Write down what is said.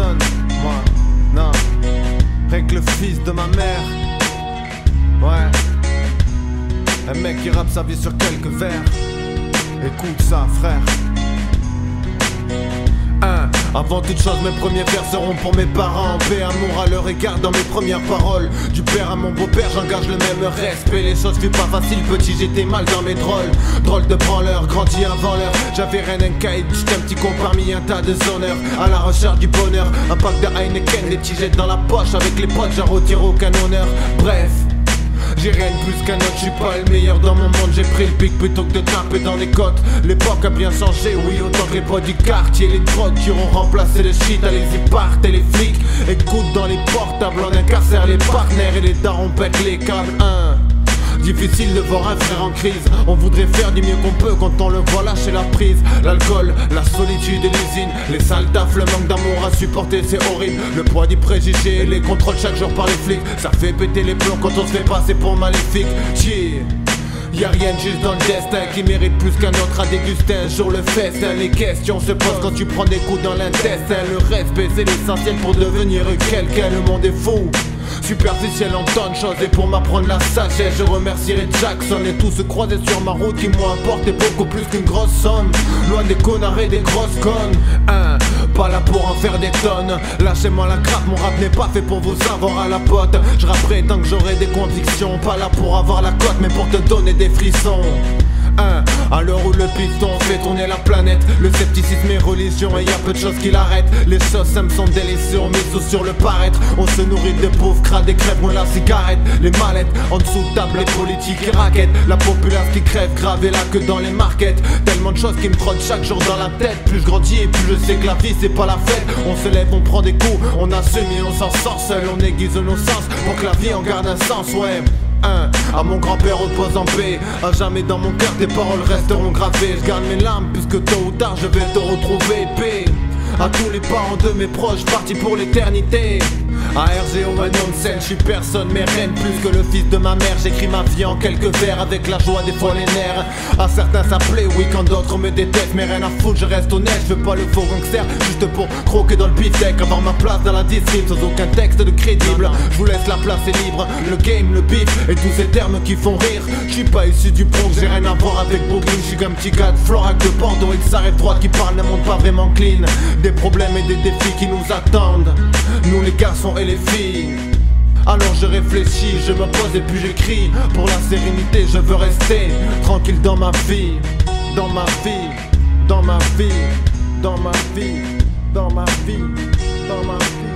personne, moi, non. Rien que le fils de ma mère. Ouais. Un mec qui rappe sa vie sur quelques vers. Écoute ça, frère. Avant toute chose, mes premiers vers seront pour mes parents. Paix, amour à leur égard dans mes premières paroles. Du père à mon beau-père, j'engage le même respect. Les choses furent pas faciles, petit, j'étais mal dans mes drôles. Drôle de branleur, grandi avant l'heure. J'avais rien d'un caïd, j'étais un petit con parmi un tas de honneurs. À la recherche du bonheur, un pack de Heineken, des tigettes dans la poche. Avec les potes, j'en retire aucun honneur. Bref, j'ai rien de plus qu'un autre, je suis pas le meilleur dans mon monde. J'ai pris le pic plutôt que de taper dans les côtes. L'époque a bien changé, oui, autant que les potes du quartier. Les drogues qui auront remplacé le shit, allez-y partent et les flics écoutent dans les portables. On incarcère les partenaires et les darons pètent les câbles. Difficile de voir un frère en crise. On voudrait faire du mieux qu'on peut quand on le voit lâcher la prise. L'alcool, la solitude et l'usine, les sales tafs, le manque d'amour à supporter, c'est horrible. Le poids du préjugé, les contrôles chaque jour par les flics. Ça fait péter les plombs quand on se fait passer pour maléfique. Y'a rien de juste dans le destin qui mérite plus qu'un autre à déguster un jour le festin. Les questions se posent quand tu prends des coups dans l'intestin. Le respect c'est l'essentiel pour devenir quelqu'un. Le monde est fou, superficiel en tant de choses. Et pour m'apprendre la sagesse, je remercierai Jackson et tous se croisaient sur ma route qui m'ont apporté beaucoup plus qu'une grosse somme. Loin des connards et des grosses connes. Pas là pour en faire des tonnes. Lâchez-moi la crappe, mon rap n'est pas fait pour vous avoir à la pote. Je rapperai tant que j'aurai des convictions. Pas là pour avoir la cote mais pour te donner des frissons. À l'heure où le piston fait tourner la planète, le scepticisme est religion et y a peu de choses qui l'arrêtent. Les choses simples sont délicieuses, on mise tout sur le paraître. On se nourrit de pauvres crades et crève moins la cigarette. Les mallettes, en dessous de table, les politiques et raquettes. La populace qui crève gravée là que dans les markets. Tellement de choses qui me trottent chaque jour dans la tête. Plus je grandis et plus je sais que la vie c'est pas la fête. On se lève, on prend des coups, on assume et on s'en sort seul. On aiguise nos sens pour que la vie en garde un sens, ouais. À mon grand-père repose en paix. À jamais dans mon cœur tes paroles resteront gravées. Je garde mes larmes puisque tôt ou tard je vais te retrouver. Paix à tous les parents de mes proches partis pour l'éternité. À RGO, un nom de scène, je suis personne mais rien de plus que le fils de ma mère. J'écris ma vie en quelques vers avec la joie des fois les nerfs. À certains ça plaît, oui, quand d'autres me détestent. Mais rien à foutre, je reste honnête, je veux pas le faux gangster juste pour croquer dans le beefsteak. Avoir ma place dans la discipline sans aucun texte de crédible. Je vous laisse la place est libre, le game, le beef et tous ces termes qui font rire. Je suis pas issu du Bronx, j'ai rien à voir avec Brooklyn. Je suis qu'un petit gars de Florac de Bordeaux et de sa rive droite qui parle d'un monde pas vraiment clean. Des problèmes et des défis qui nous attendent, nous les garçons et les filles. Alors je réfléchis, je me pose et puis j'écris. Pour la sérénité je veux rester tranquille dans ma vie. Dans ma vie, dans ma vie, dans ma vie, dans ma vie, dans ma vie.